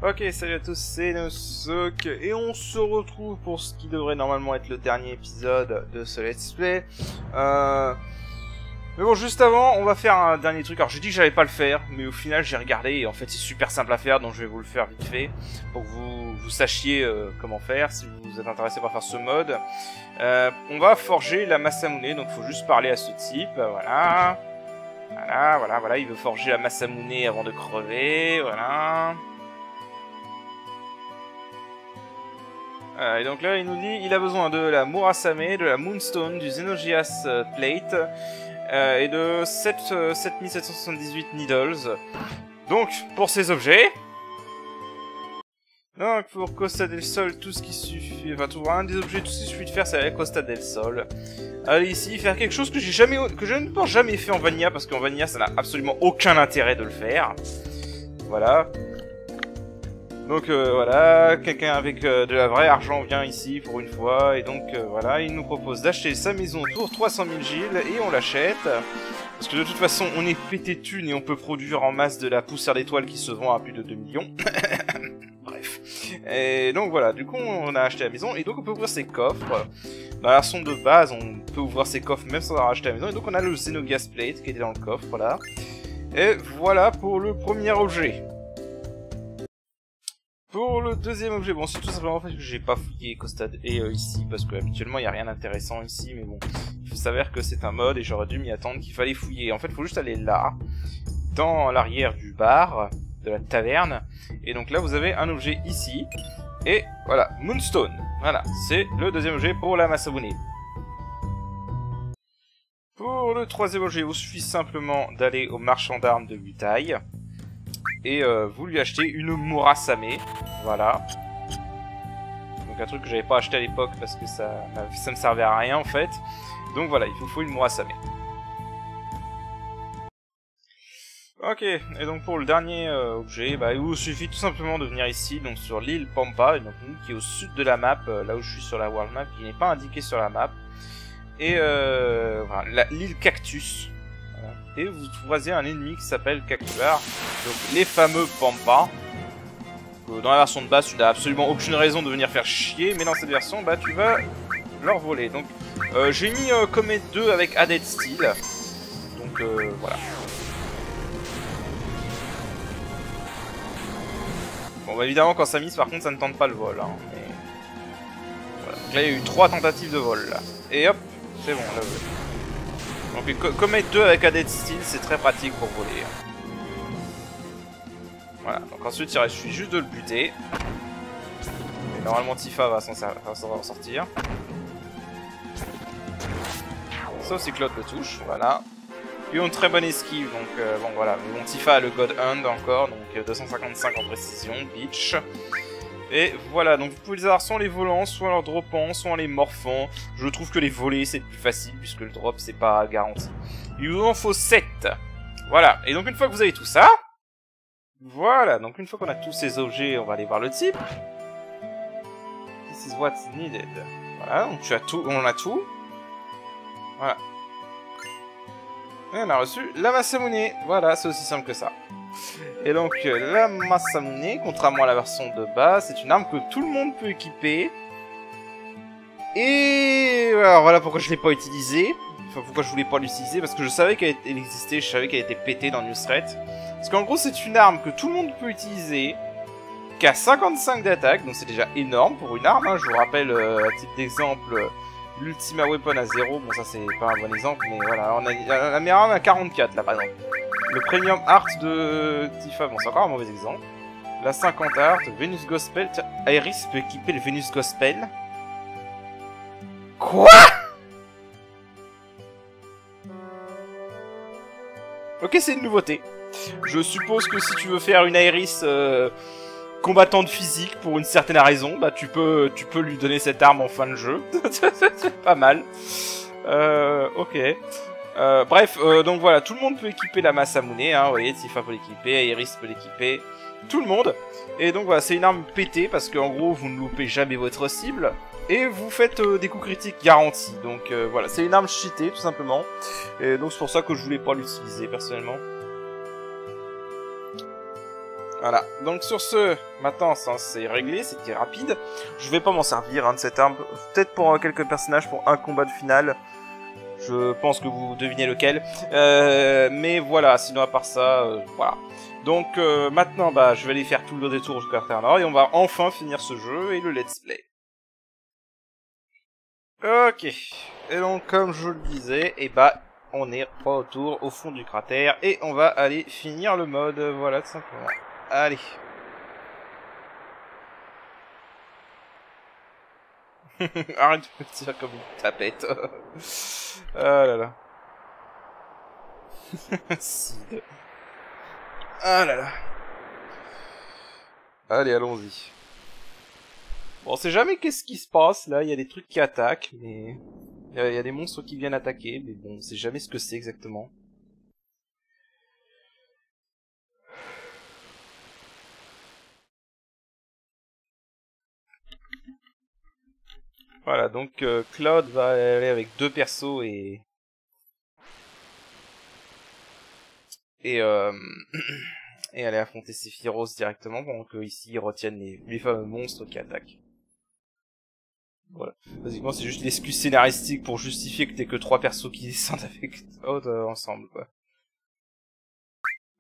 Ok, salut à tous, c'est Nosok, et on se retrouve pour ce qui devrait normalement être le dernier épisode de ce let's play. Mais bon, juste avant, on va faire un dernier truc. Alors j'ai dit que j'allais pas le faire, mais au final j'ai regardé, et en fait c'est super simple à faire, donc je vais vous le faire vite fait, pour que vous sachiez comment faire, si vous êtes intéressé par faire ce mode. On va forger la Masamune, donc il faut juste parler à ce type, voilà. Voilà, il veut forger la Masamune avant de crever, voilà. Et donc là, il nous dit il a besoin de la Murasame, de la Moonstone, du Xenogeas Plate et de 7778 Needles. Donc, pour ces objets... Donc, pour Costa del Sol, tout ce qui suffit... Enfin, tout un des objets, tout ce qu'il suffit de faire, c'est aller à Costa del Sol. Aller ici, faire quelque chose que je ne pense jamais fait en Vanilla, parce qu'en Vanilla, ça n'a absolument aucun intérêt de le faire. Voilà. Donc voilà, quelqu'un avec de la vraie argent vient ici pour une fois, et donc voilà, il nous propose d'acheter sa maison pour 300 000 gilles, et on l'achète. Parce que de toute façon, on est pété de thunes et on peut produire en masse de la poussière d'étoiles qui se vend à plus de 2 millions. Bref. Et donc voilà, du coup on a acheté la maison, et donc on peut ouvrir ses coffres. Dans la version de base, on peut ouvrir ses coffres même sans avoir acheté la maison, et donc on a le Xenogeas Plate qui était dans le coffre, là. Et voilà pour le premier objet. Pour le deuxième objet, bon, c'est tout simplement parce que j'ai pas fouillé Costad et ici, parce que habituellement il n'y a rien d'intéressant ici, mais bon, il s'avère que c'est un mode et j'aurais dû m'y attendre qu'il fallait fouiller. En fait, il faut juste aller là, dans l'arrière du bar, de la taverne, et donc là vous avez un objet ici, et voilà, Moonstone. Voilà, c'est le deuxième objet pour la Masamune. Pour le troisième objet, il vous suffit simplement d'aller au marchand d'armes de Wutai. Et vous lui achetez une Murasame, voilà. Donc un truc que j'avais pas acheté à l'époque parce que ça me servait à rien en fait. Donc voilà, il vous faut une Murasame. Ok, et donc pour le dernier objet, bah, il vous suffit tout simplement de venir ici, donc sur l'île Pampa, donc, qui est au sud de la map, là où je suis sur la world map, qui n'est pas indiqué sur la map. Et voilà, l'île Cactus. Et vous croisez un ennemi qui s'appelle Cactuar, donc les fameux Pampa. Dans la version de base, tu n'as absolument aucune raison de venir faire chier, mais dans cette version, bah tu vas leur voler. Donc j'ai mis Comet 2 avec Added Steel, donc voilà. Bon bah évidemment quand ça mise, par contre ça ne tente pas le vol, hein, mais... voilà. Donc là il y a eu 3 tentatives de vol là. Et hop, c'est bon là. Donc Comet 2 avec Added Steel, c'est très pratique pour voler. Voilà, donc ensuite il suffit juste de le buter. Et normalement Tifa va s'en sortir. Sauf si Claude le touche, voilà. Puis une très bonne esquive, donc bon voilà. Mais bon, Tifa a le God Hand encore, donc 255 en précision, bitch. Et voilà, donc vous pouvez les avoir soit en les volant, soit en leur droppant, soit en les morphant. Je trouve que les voler c'est plus facile puisque le drop c'est pas garanti. Il vous en faut 7. Voilà, et donc une fois que vous avez tout ça, voilà, donc une fois qu'on a tous ces objets, on va aller voir le type. This is what's needed. Voilà, donc tu as tout, on a tout. Voilà. Et on a reçu la Masamune. Voilà, c'est aussi simple que ça. Et donc la Masamune, contrairement à la version de base, c'est une arme que tout le monde peut équiper. Et alors voilà pourquoi je l'ai pas utilisée. Enfin pourquoi je voulais pas l'utiliser, parce que je savais qu'elle existait, je savais qu'elle était pétée dans New Threat. Parce qu'en gros c'est une arme que tout le monde peut utiliser, qui a 55 d'attaque, donc c'est déjà énorme pour une arme, hein. Je vous rappelle à titre d'exemple l'Ultima Weapon à 0, bon ça c'est pas un bon exemple, mais voilà, on a la meilleure arme à 44 là par exemple. Le Premium Art de Tifa, bon c'est encore un mauvais exemple. La 50 Art, Venus Gospel, tiens, Aeris peut équiper le Venus Gospel. Quoi? Ok, c'est une nouveauté. Je suppose que si tu veux faire une Aeris combattante physique pour une certaine raison, bah tu peux lui donner cette arme en fin de jeu. C'est pas mal. Ok. Bref, donc voilà, tout le monde peut équiper la Masamune, hein, vous voyez, Tifa peut l'équiper, Aeris peut l'équiper, tout le monde. Et donc voilà, c'est une arme pétée, parce qu'en gros, vous ne loupez jamais votre cible, et vous faites des coups critiques garantis. Donc voilà, c'est une arme cheatée, tout simplement. Et donc c'est pour ça que je voulais pas l'utiliser, personnellement. Voilà, donc sur ce, maintenant ça c'est réglé, c'était rapide. Je vais pas m'en servir hein, de cette arme, peut-être pour quelques personnages, pour un combat de finale. Je pense que vous devinez lequel. Mais voilà, sinon à part ça, voilà. Donc maintenant, bah, je vais aller faire tout le détour jusqu'à Terre Nord et on va enfin finir ce jeu et le let's play. Ok. Et donc, comme je le disais, et bah, on est retour au fond du cratère et on va aller finir le mode, voilà, tout simplement. Allez. Arrête de me tirer comme une tapette. Ah là là. Sid. Ah là là. Allez, allons-y. Bon, on sait jamais qu'est-ce qui se passe, là, il y a des trucs qui attaquent, mais... Il y a des monstres qui viennent attaquer, mais bon, on sait jamais ce que c'est exactement. Voilà, donc Cloud va aller avec 2 persos et... Et aller affronter Sephiroth directement, pendant que ici ils retiennent les fameux monstres qui attaquent. Voilà. Basiquement, c'est juste l'excuse scénaristique pour justifier que t'es que 3 persos qui descendent avec Cloud ensemble, quoi.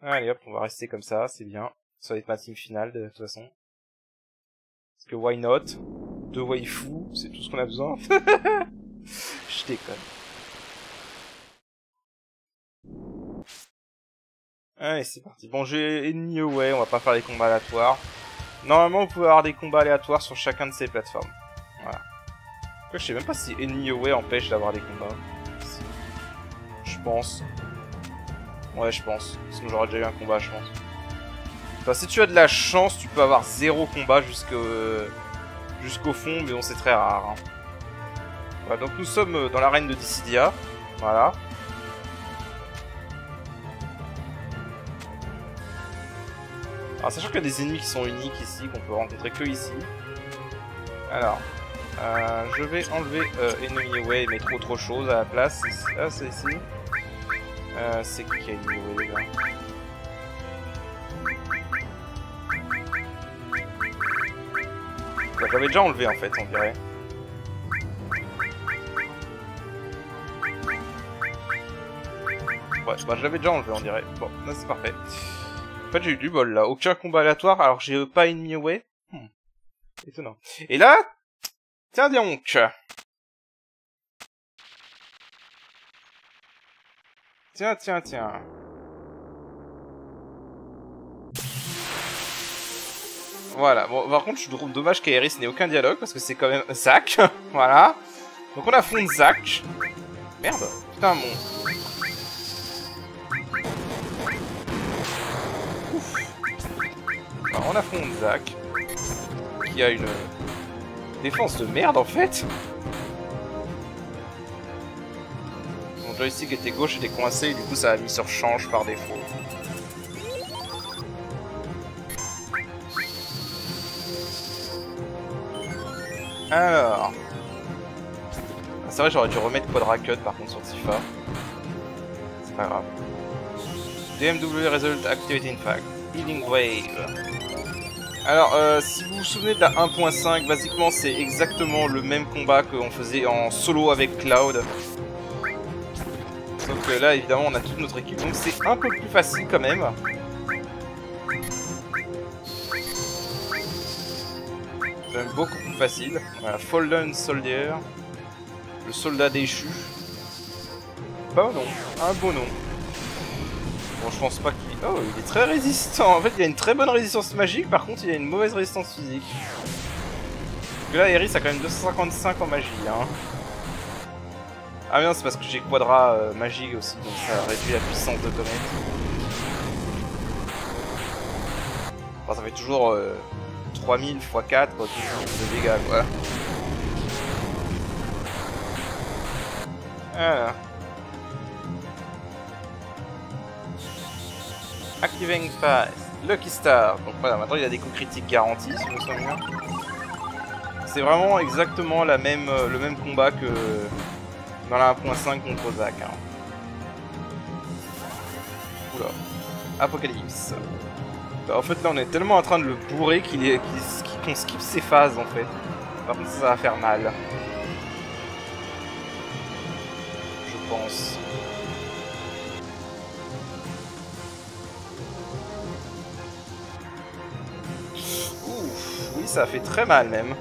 Allez hop, on va rester comme ça, c'est bien. Ça va être ma team finale, de toute façon. Parce que why not? 2 waifus, c'est tout ce qu'on a besoin. Je déconne. Allez, c'est parti. Bon, j'ai Enemy Away, on va pas faire des combats aléatoires. Normalement, vous pouvez avoir des combats aléatoires sur chacun de ces plateformes. Voilà. Je sais même pas si Enemy Away empêche d'avoir des combats. Je pense. Ouais, je pense. Sinon, j'aurais déjà eu un combat, je pense. Enfin, si tu as de la chance, tu peux avoir 0 combat jusqu'au fond, mais bon, c'est très rare. Hein. Voilà, donc nous sommes dans l'arène de Dissidia. Voilà. Alors, sachant qu'il y a des ennemis qui sont uniques ici, qu'on peut rencontrer que ici. Alors, je vais enlever Enemy Away et mettre autre chose à la place. Ah, c'est ici. C'est qui a Enemy Away là? Bah, j'avais déjà enlevé en fait, on dirait. Ouais, bah je l'avais déjà enlevé, on dirait. Bon, là c'est parfait. En fait, j'ai eu du bol là. Aucun combat aléatoire alors que j'ai pas Enemy Away. Étonnant. Et là, tiens donc. Tiens. Voilà, bon, par contre, je trouve dommage qu'Aeris n'ait aucun dialogue, parce que c'est quand même Zack, voilà. Donc on affronte Zack. Merde, putain, mon... Ouf. Alors, on affronte Zack, qui a une défense de merde, en fait. Mon joystick était gauche, était coincé, et du coup, ça a mis sur change par défaut. Alors... C'est vrai, j'aurais dû remettre Quadra Cut par contre sur Tifa. C'est pas grave. DMW Result Activity in fact. Healing Wave. Alors, si vous vous souvenez de la 1.5, basiquement c'est exactement le même combat qu'on faisait en solo avec Cloud. Sauf que là, évidemment, on a toute notre équipe, donc c'est un peu plus facile quand même. Même beaucoup plus facile. Voilà, Fallen Soldier. Le soldat déchu. Pas un nom, un beau nom. Bon, je pense pas qu'il... Oh, il est très résistant. En fait, il a une très bonne résistance magique, par contre, il a une mauvaise résistance physique. Parce que là, Aeris a quand même 255 en magie, hein. Ah mais non, c'est parce que j'ai Quadra magie aussi, donc ça réduit la puissance de Comet. Enfin, ça fait toujours 3000 x 4 de dégâts, quoi. Voilà. Activating Fast, Lucky Star. Donc voilà, maintenant il a des coups critiques garantis, si je me souviens bien. C'est vraiment exactement le même combat que dans la 1.5 contre Zack. Hein. Oula. Apocalypse. En fait, là, on est tellement en train de le bourrer qu'on skip ses phases, en fait. Par contre, ça va faire mal. Je pense. Ouf, oui, ça a fait très mal, même.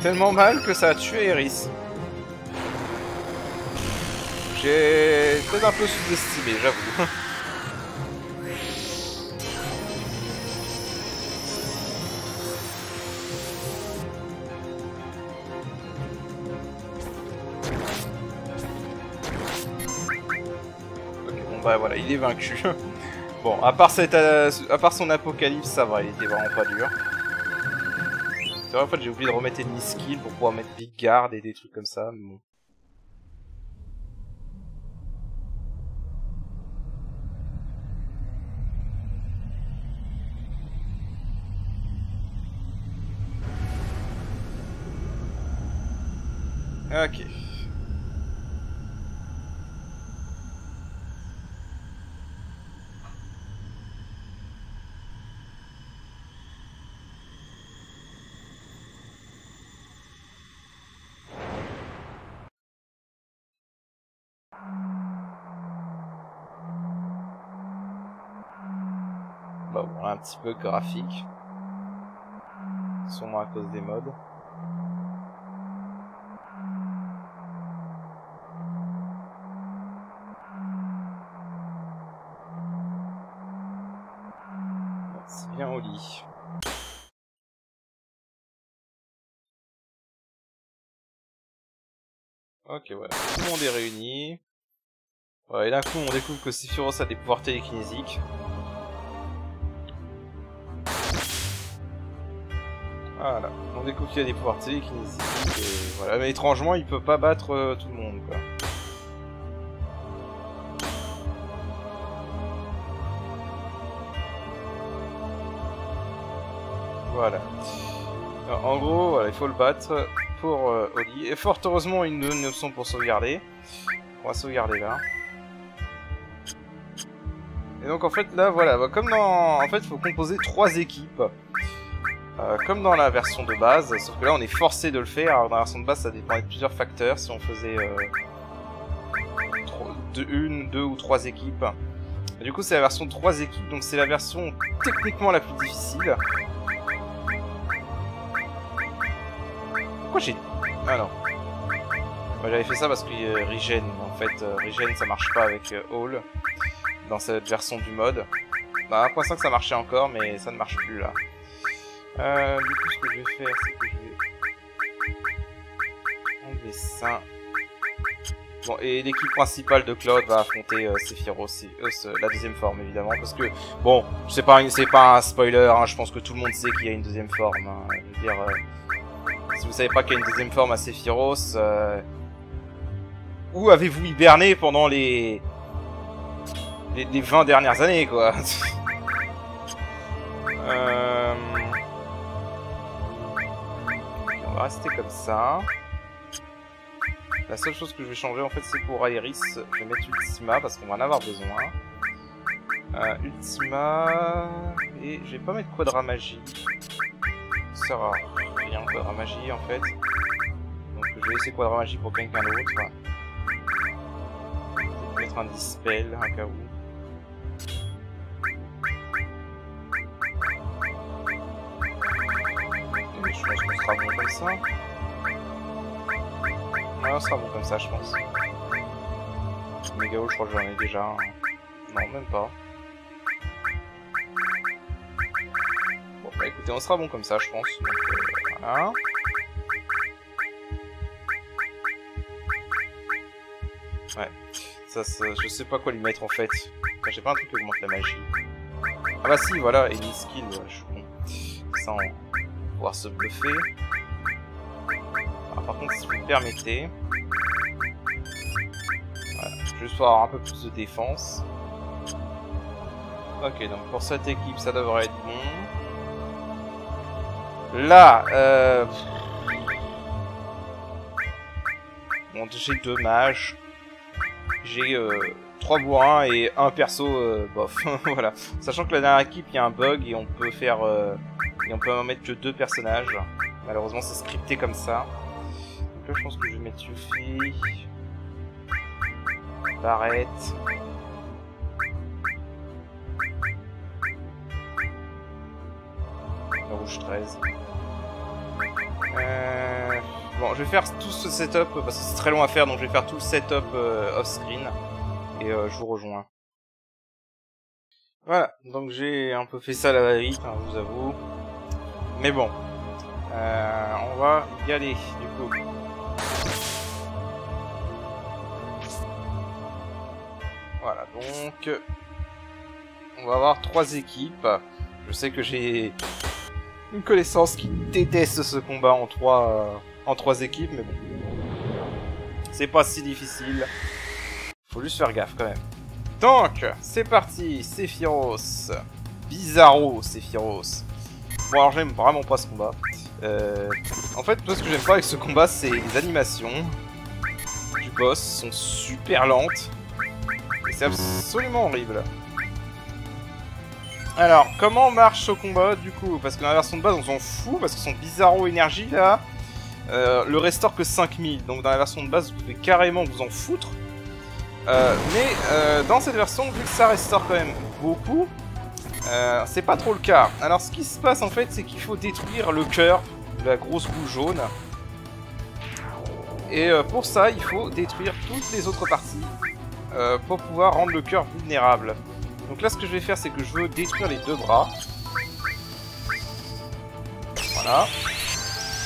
Tellement mal que ça a tué Eris. J'ai peut-être un peu sous-estimé, j'avoue. Ok, bon bah voilà, il est vaincu. Bon, à part son apocalypse, ça va, il était vraiment pas dur. C'est vrai, en fait, j'ai oublié de remettre Enemy Skill pour pouvoir mettre Big Guard et des trucs comme ça, mais bon. Ok. Bah bon, un petit peu graphique. Sûrement à cause des mods. C'est bien au lit. Ok, voilà. Tout le monde est réuni. Ouais, et d'un coup, on découvre que Sephiroth a des pouvoirs télékinésiques. Voilà. On découvre qu'il a des pouvoirs télékinésiques. Et voilà. Mais étrangement, il peut pas battre tout le monde, quoi. Voilà. Alors, en gros, voilà, il faut le battre pour Oli. Et fort heureusement, il nous donne une option pour sauvegarder. On va sauvegarder là. Et donc en fait là, voilà, bah, comme dans... En fait, il faut composer 3 équipes. Comme dans la version de base, sauf que là on est forcé de le faire. Alors dans la version de base, ça dépendait de plusieurs facteurs. Si on faisait une, 2 ou 3 équipes. Et du coup, c'est la version 3 équipes, donc c'est la version techniquement la plus difficile. Pourquoi j'ai... Ah non. Ouais, j'avais fait ça parce que Regen, en fait, Regen ça marche pas avec All dans cette version du mode. Dans 1.5 ça marchait encore, mais ça ne marche plus là. Du coup, ce que je vais faire, c'est que je vais enlever ça. Bon, et l'équipe principale de Cloud va affronter Sephiroth, la deuxième forme évidemment, parce que bon, c'est pas un spoiler, hein, je pense que tout le monde sait qu'il y a une deuxième forme. Hein, je veux dire, si vous savez pas qu'il y a une deuxième forme à Sephiroth, où avez-vous hiberné pendant les 20 dernières années, quoi. Okay, on va rester comme ça. La seule chose que je vais changer, en fait, c'est pour Aeris. Je vais mettre Ultima, parce qu'on va en avoir besoin. Ultima... Et je vais pas mettre Quadra Magie. Ça sert à rien, Quadra Magie, en fait. Donc je vais laisser Quadra Magie pour quelqu'un d'autre. Je vais mettre un Dispel, un cas où. Et je pense qu'on sera bon comme ça. Ouais, on sera bon comme ça, je pense. Megao, je crois que j'en ai déjà un. Non, même pas. Bon, bah écoutez, on sera bon comme ça, je pense. Donc, voilà. Ouais. Ça, je sais pas quoi lui mettre en fait. Enfin, j'ai pas un truc qui augmente la magie. Ah bah si, voilà, et une skill, ouais, je suis bon. Ça, on va pouvoir se bluffer. Alors, par contre, si vous me permettez... Voilà, juste pour avoir un peu plus de défense. Ok, donc pour cette équipe, ça devrait être bon. Là, bon, j'ai 2 mages. j'ai 3 bourrins et un perso bof. Voilà. Sachant que la dernière équipe, il y a un bug et on peut faire... et on peut en mettre que 2 personnages. Malheureusement, c'est scripté comme ça. Donc là, je pense que je vais mettre Yuffie. Barrett. Rouge 13. Bon, je vais faire tout ce setup parce que c'est très long à faire, donc je vais faire tout le setup off-screen et je vous rejoins. Voilà, donc j'ai un peu fait ça à la va-vite, hein, je vous avoue. Mais bon, on va y aller du coup. Voilà, donc on va avoir 3 équipes. Je sais que j'ai une connaissance qui déteste ce combat en 3 équipes, mais bon. C'est pas si difficile. Faut juste faire gaffe quand même. Donc, c'est parti, Sephiroth. Bizarro, Sephiroth. Bon, alors j'aime vraiment pas ce combat. En fait, moi, ce que j'aime pas avec ce combat, c'est les animations du boss sont super lentes. Et c'est absolument horrible. Alors, comment marche ce combat du coup? Parce que dans la version de base, on s'en fout, parce que son Bizarro énergie là, le restaure que 5000. Donc dans la version de base, vous pouvez carrément vous en foutre. Mais dans cette version, vu que ça restaure quand même beaucoup, c'est pas trop le cas. Alors ce qui se passe en fait, c'est qu'il faut détruire le cœur de la grosse boule jaune. Et pour ça, il faut détruire toutes les autres parties pour pouvoir rendre le cœur vulnérable. Donc là, ce que je vais faire, c'est que je veux détruire les 2 bras. Voilà.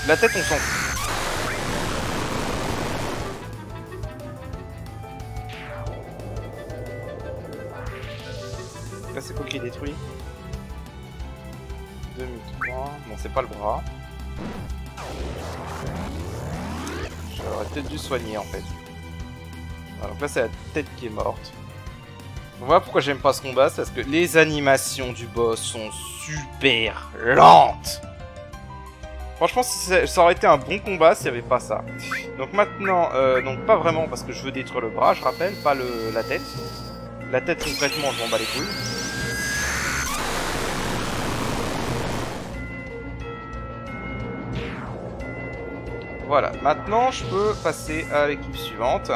La tête, on s'en fout. Là, c'est quoi qui est détruit? 2003. Bon, c'est pas le bras. J'aurais peut-être dû soigner, en fait. Voilà, donc là, c'est la tête qui est morte. Voilà pourquoi j'aime pas ce combat, c'est parce que les animations du boss sont super lentes. Franchement, si ça aurait été un bon combat s'il n'y avait pas ça. Donc maintenant, donc pas vraiment parce que je veux détruire le bras, je rappelle, pas la tête. La tête concrètement, je m'en bats les couilles. Voilà, maintenant je peux passer à l'équipe suivante.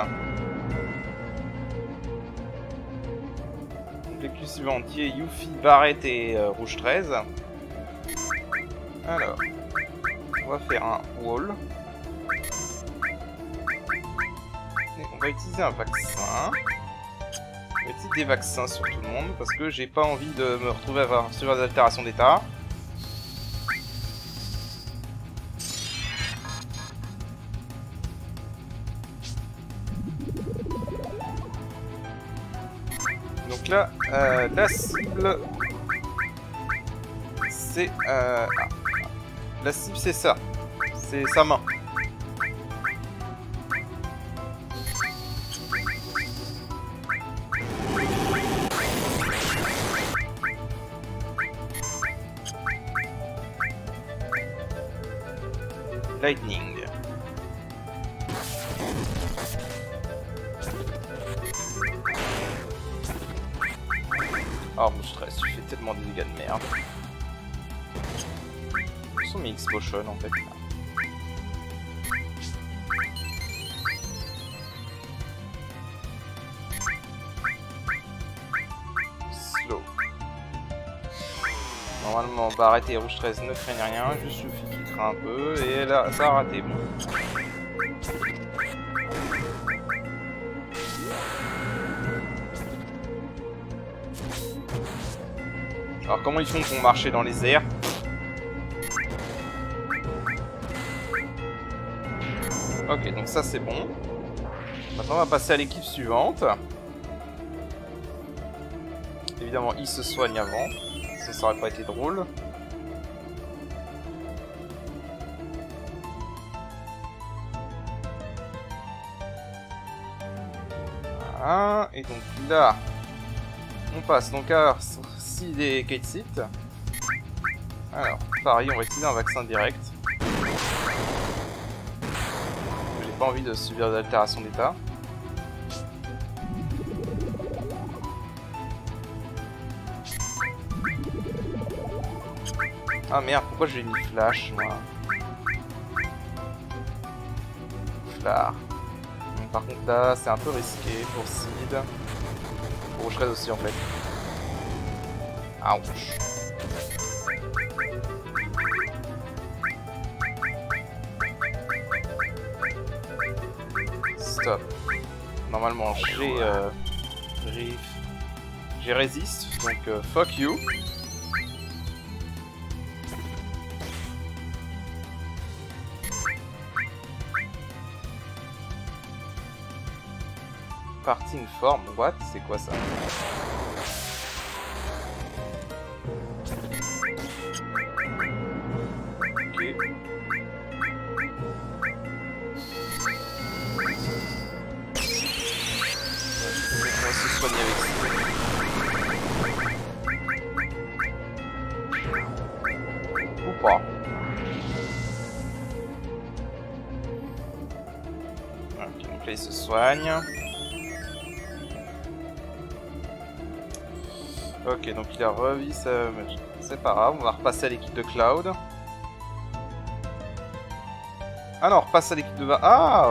L'équipe suivante qui est Yuffie, Barrett et Rouge 13. Alors, on va faire un wall. Et on va utiliser un vaccin. On va utiliser des vaccins sur tout le monde parce que j'ai pas envie de me retrouver à recevoir des altérations d'état. Donc là, la cible, c'est la cible, c'est ça, c'est sa main. Lightning. Oh, mon stress, je fais tellement de dégâts de merde. Où sont mes X-Potions en fait? Slow. Normalement, Barrett et Rouge 13 ne craignent rien, juste Yuffie qui craint un peu, et là, ça a raté. Bon. Alors comment ils font pour marcher dans les airs? Ok, donc ça c'est bon. Maintenant on va passer à l'équipe suivante. Évidemment, il se soigne avant. Ça aurait pas été drôle. Voilà, et donc là, on passe donc à des Kate Seat. Alors, pareil, on va utiliser un vaccin direct. J'ai pas envie de subir d'altération d'état. Ah merde, pourquoi je lui ai mis flash, moi? Flare. Par contre là, c'est un peu risqué pour Seed. Pour Shred aussi en fait. Ouch. Stop. Normalement j'ai résiste, donc fuck you. Partie une forme, what? C'est quoi ça? Ok. On va se soigner avec ça. Ou pas. Ok, donc là il se soigne. Ok, donc il a revu sa... C'est pas grave, on va repasser à l'équipe de Cloud. Ah non, on repasse à l'équipe de... Ah!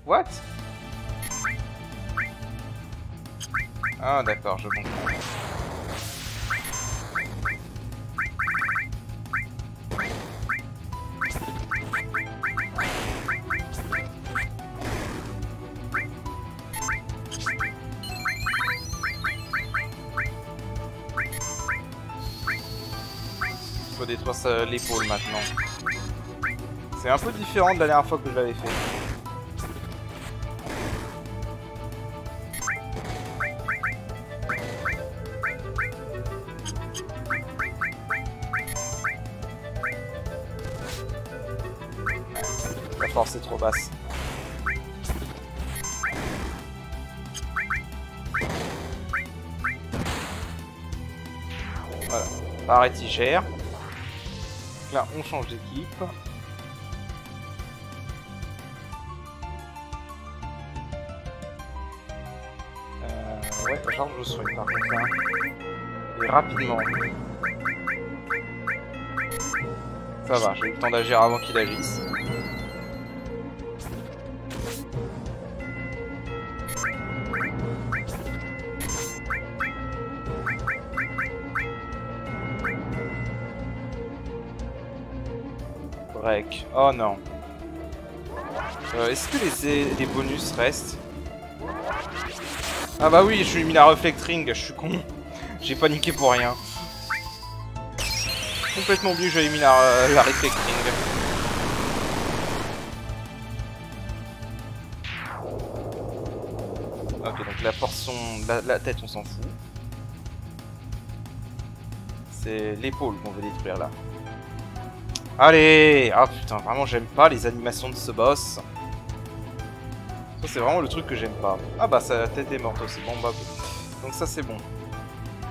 What? Ah d'accord, je comprends. Faut détruire l'épaule maintenant. C'est un peu différent de la dernière fois que je l'avais fait. La force est trop basse. Voilà. Par étigère. Là, on change d'équipe. Ouais, genre je soigne par contre là. Et rapidement. Ça va, j'ai eu le temps d'agir avant qu'il agisse. Break. Oh non. Est-ce que les bonus restent? Ah bah oui, je suis mis la reflectring, je suis con. J'ai paniqué pour rien. Complètement oublié que j'avais mis la reflectring. Ok, donc la portion... La tête, on s'en fout. C'est l'épaule qu'on veut détruire là. Allez! Ah putain, vraiment j'aime pas les animations de ce boss. Ça c'est vraiment le truc que j'aime pas. Ah bah sa tête est morte aussi, bon bah donc ça c'est bon.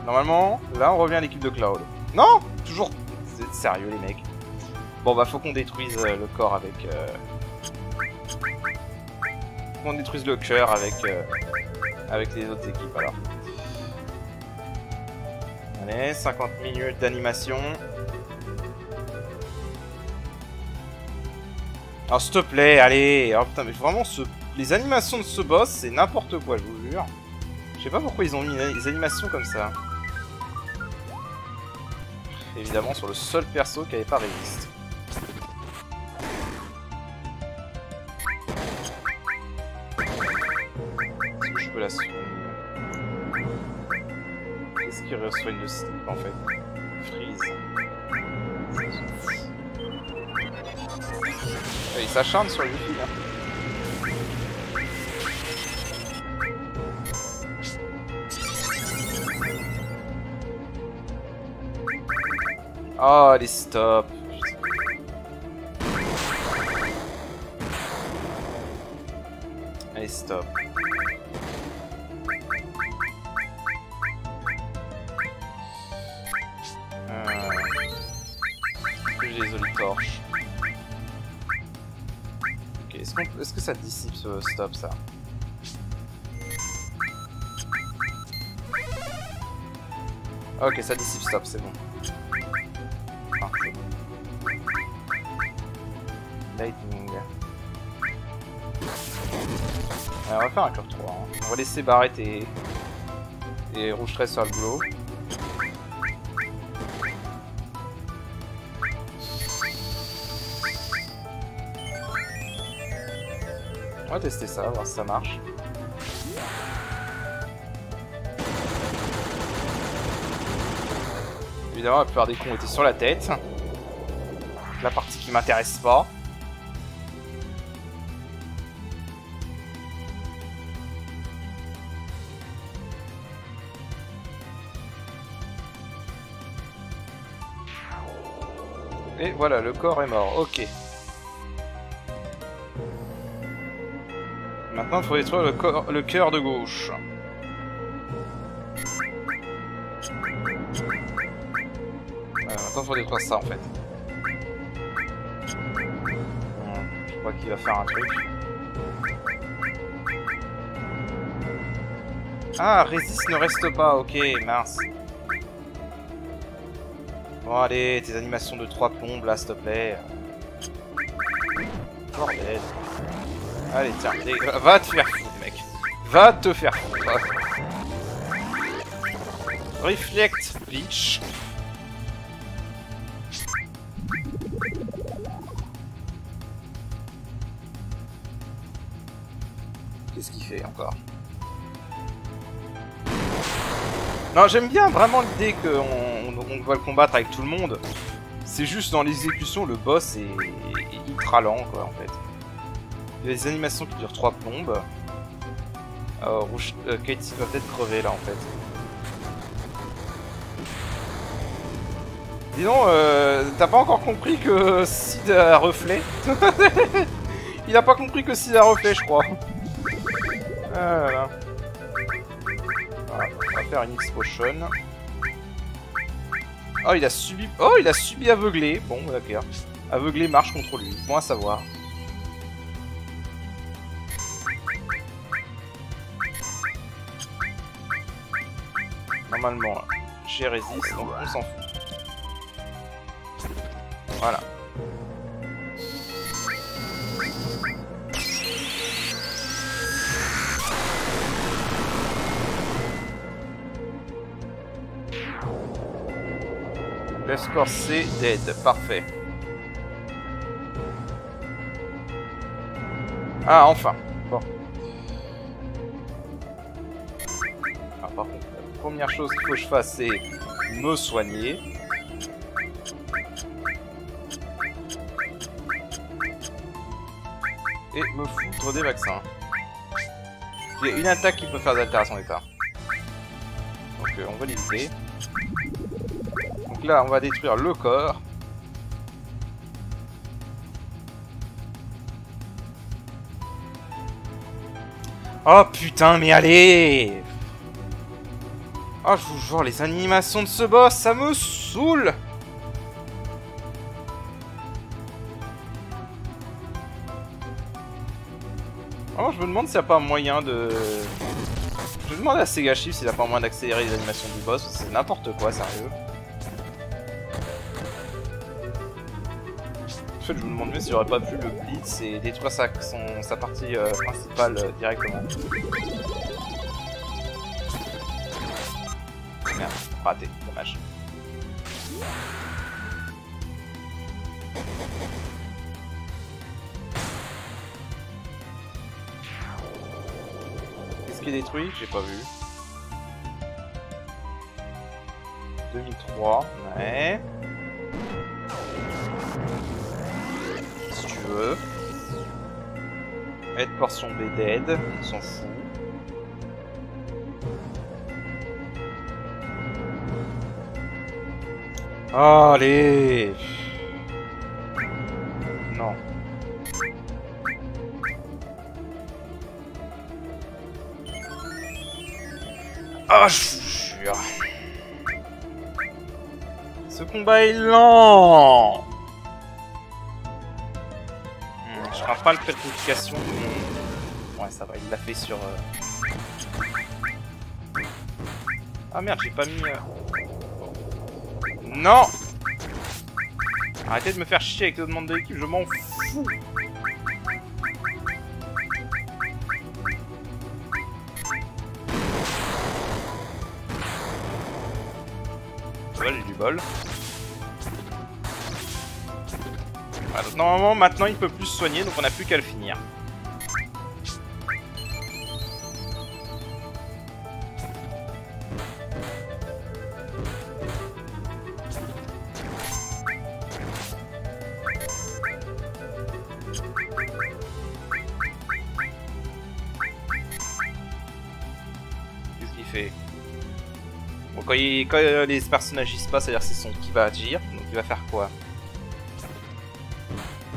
Normalement, là on revient à l'équipe de Cloud. Non! Toujours... Vous êtes sérieux les mecs. Bon bah faut qu'on détruise le corps avec... Faut qu'on détruise le cœur avec les autres équipes alors. Allez, 50 minutes d'animation. Oh s'il te plaît, allez. Oh putain mais vraiment les animations de ce boss c'est n'importe quoi, je vous jure. Je sais pas pourquoi ils ont mis des animations comme ça. Évidemment sur le seul perso qui avait pas résiste. Est-ce que je peux la soigner? Qu'est-ce qui re-soigne le slip en fait? Freeze. Il s'acharne sur lui hein. Oh, allez, stop. Allez, stop. J'ai les olitorches. Ok, est-ce que ça dissipe ce stop, ça? Ok, ça dissipe stop, c'est bon. Ah, c'est bon. Lightning. On va faire un cœur 3. Hein. On va laisser Barrett et Rouge 13 sur le boulot. On va tester ça, voir si ça marche. Évidemment, la plupart des cons étaient sur la tête. La partie qui m'intéresse pas. Et voilà, le corps est mort. Ok. Maintenant, il faut détruire le cœur de gauche. Maintenant, il faut détruire ça en fait. Je crois qu'il va faire un truc. Ah, résiste ne reste pas. Ok, mince. Bon, allez, tes animations de 3 plombes là, s'il te plaît. Bordel. Allez, tiens, va te faire foutre, mec. Va te faire foutre. Reflect, bitch. Qu'est-ce qu'il fait encore? Non, j'aime bien vraiment l'idée qu'on va le combattre avec tout le monde. C'est juste dans l'exécution, le boss est ultra lent, quoi, en fait. Il y a des animations qui durent 3 plombes. Katie va peut-être crever, là, en fait. Dis donc, t'as pas encore compris que Sid a reflet? Il a pas compris que Sid a reflet, je crois. Ah là là. Voilà, on va faire une X-Potion. Oh, il a subi aveuglé. Bon, d'accord. Aveuglé marche contre lui. Bon à savoir. Normalement, j'ai résiste, donc on s'en fout. Voilà. Le score c'est dead, parfait. Ah, enfin. Bon. Ah, par contre, la première chose qu'il faut que je fasse, c'est me soigner. Et me foutre des vaccins. Il y a une attaque qui peut faire d'altération d'état. Donc on va l'éviter. Donc là, on va détruire le corps. Oh putain, mais allez! Oh, je vous jure, les animations de ce boss, ça me saoule! Oh, je me demande s'il n'y a pas moyen de... Je demande à Sega Chief s'il n'y a pas moyen d'accélérer les animations du boss, c'est n'importe quoi, sérieux. En fait, je me demande même s'il aurait pas pu le blitz et détruire sa partie principale directement. Merde, raté, dommage. Qu'est-ce qui est détruit? J'ai pas vu. 2003, ouais. Si tu veux. Aide portion B dead, on s'en fout. Oh, allez! Non. Ah, je vous jure. Ce combat est lent. Je crains pas le pétrification. Ouais, ça va, il l'a fait sur... Ah merde, j'ai pas mis... Non! Arrêtez de me faire chier avec les demandes de l'équipe, je m'en fou. Ça va, j'ai du bol. Voilà, donc normalement, maintenant, il peut plus se soigner, donc on n'a plus qu'à le finir. Qu'est-ce qu'il fait? Bon, quand les personnages y se passent, c'est-à-dire c'est son qui va agir, donc il va faire quoi?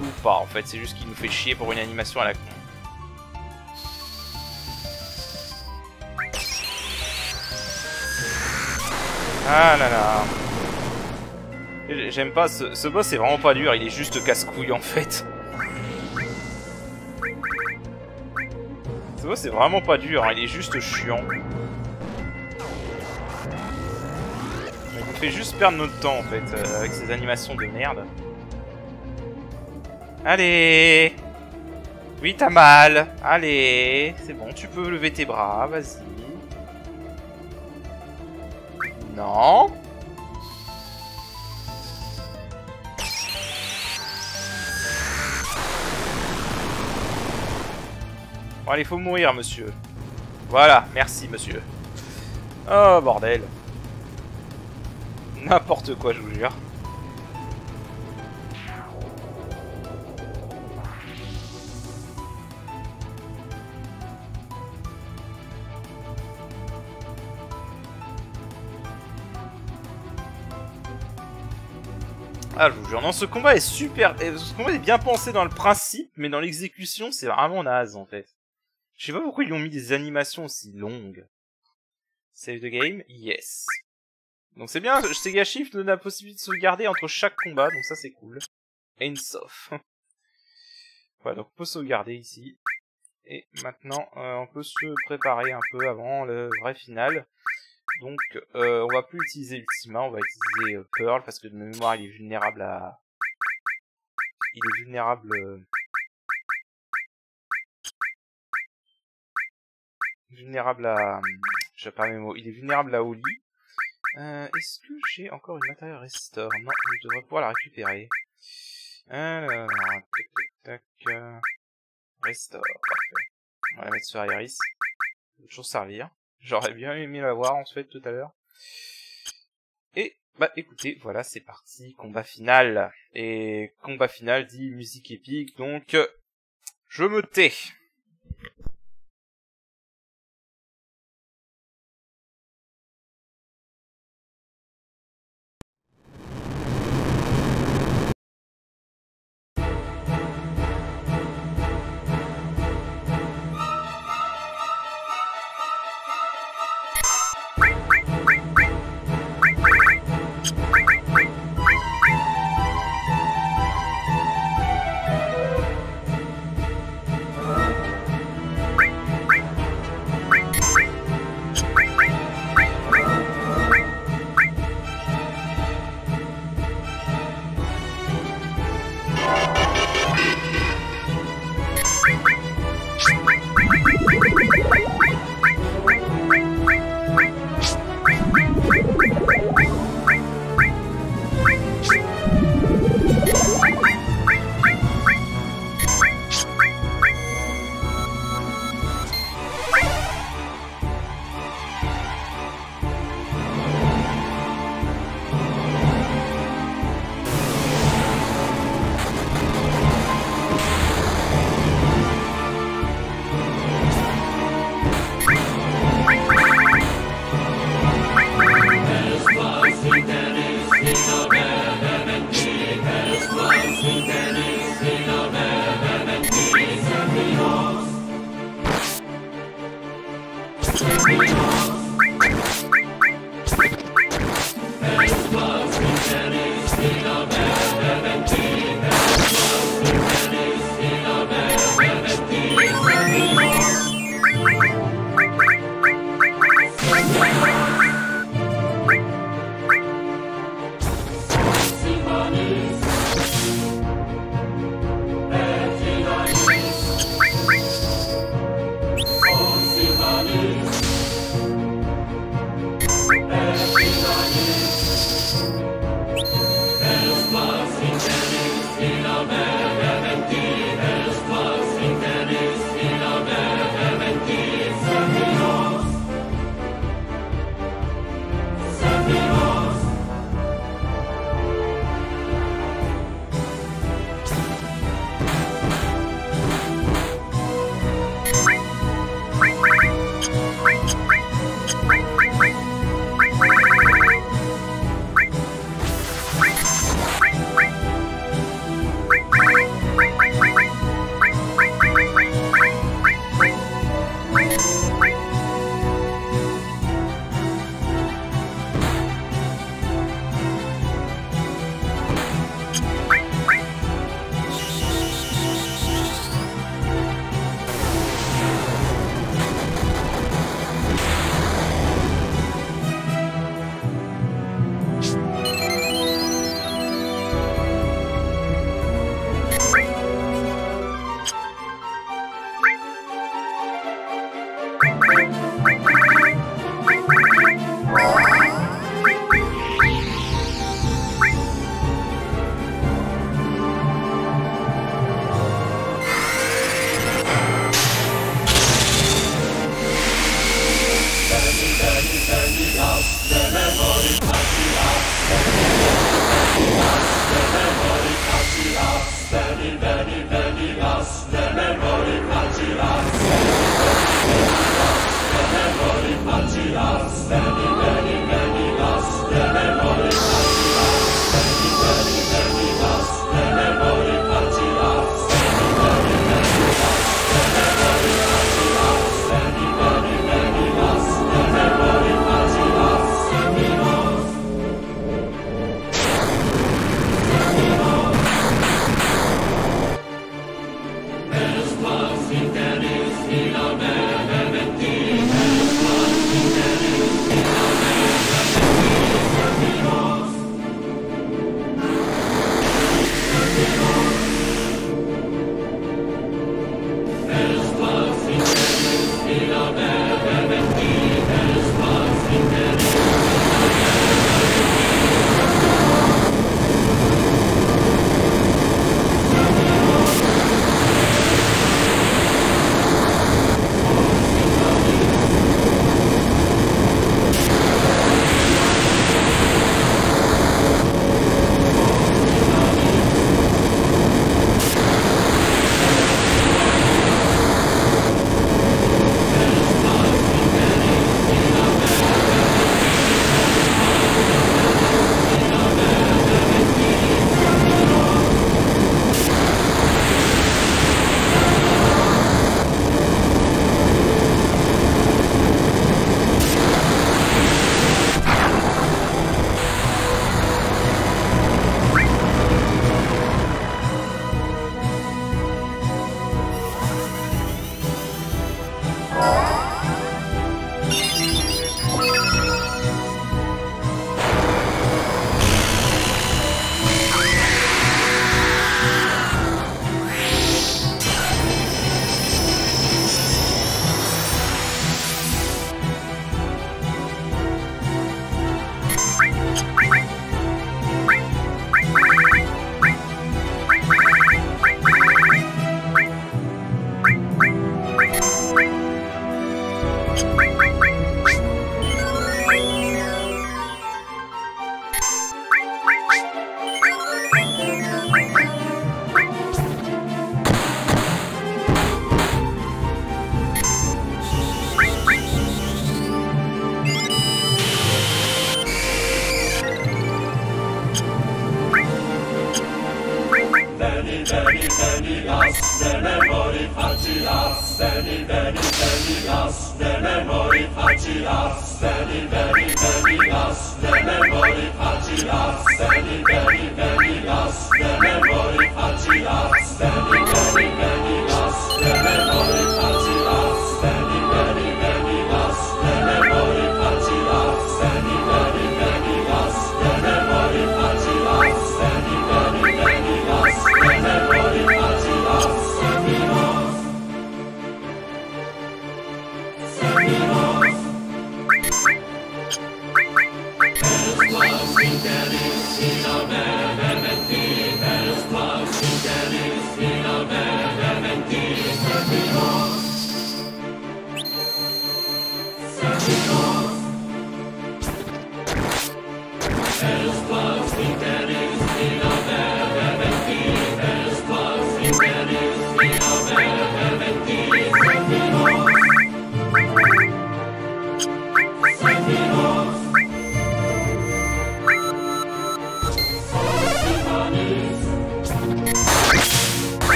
Ou pas en fait, c'est juste qu'il nous fait chier pour une animation à la con. Ah là là. J'aime pas, ce boss est vraiment pas dur, il est juste casse-couille en fait. Ce boss est vraiment pas dur, hein, il est juste chiant. Il nous fait juste perdre notre temps en fait, avec ces animations de merde. Allez! Oui, t'as mal. Allez, c'est bon, tu peux lever tes bras, vas-y. Non. Bon, allez, faut mourir, monsieur. Voilà, merci, monsieur. Oh, bordel. N'importe quoi, je vous jure. Ah, je vous jure, non, ce combat est super... Ce combat est bien pensé dans le principe, mais dans l'exécution, c'est vraiment naze, en fait. Je sais pas pourquoi ils ont mis des animations aussi longues. Save the game, yes. Donc c'est bien, Sega Shift donne la possibilité de sauvegarder entre chaque combat, donc ça c'est cool. Ainsof. Voilà, donc on peut sauvegarder ici. Et maintenant, on peut se préparer un peu avant le vrai final. Donc, on va plus utiliser Ultima, on va utiliser Pearl, parce que de mémoire, il est vulnérable à... Il est vulnérable... Vulnérable à... Je sais pas mes mots. Il est vulnérable à Oli. Est-ce que j'ai encore une matériel restore? Non, je devrais pouvoir la récupérer. Alors... Tac, tac, tac... Restore, parfait. On va la mettre sur Iris. Ça peut toujours servir. J'aurais bien aimé l'avoir en fait tout à l'heure. Et bah écoutez, voilà c'est parti, combat final. Et combat final dit musique épique, donc je me tais.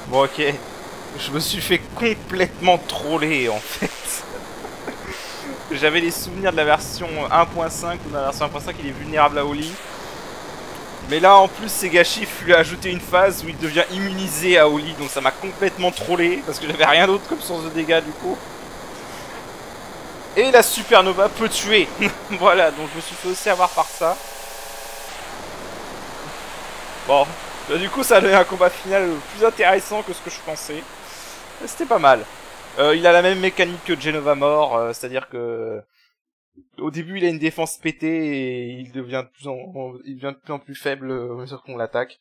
Bon ok, je me suis fait complètement troller en fait. J'avais les souvenirs de la version 1.5 où dans la version 1.5 il est vulnérable à Oli. Mais là en plus Sega Shift lui a ajouté une phase où il devient immunisé à Oli, donc ça m'a complètement trollé parce que j'avais rien d'autre comme source de dégâts du coup. Et la supernova peut tuer. Voilà, donc je me suis fait aussi avoir par ça. Bon. Du coup, ça a donné un combat final plus intéressant que ce que je pensais. C'était pas mal. Il a la même mécanique que Genova Mort, c'est-à-dire que au début, il a une défense pétée et il devient de plus en plus faible au mesure qu'on l'attaque.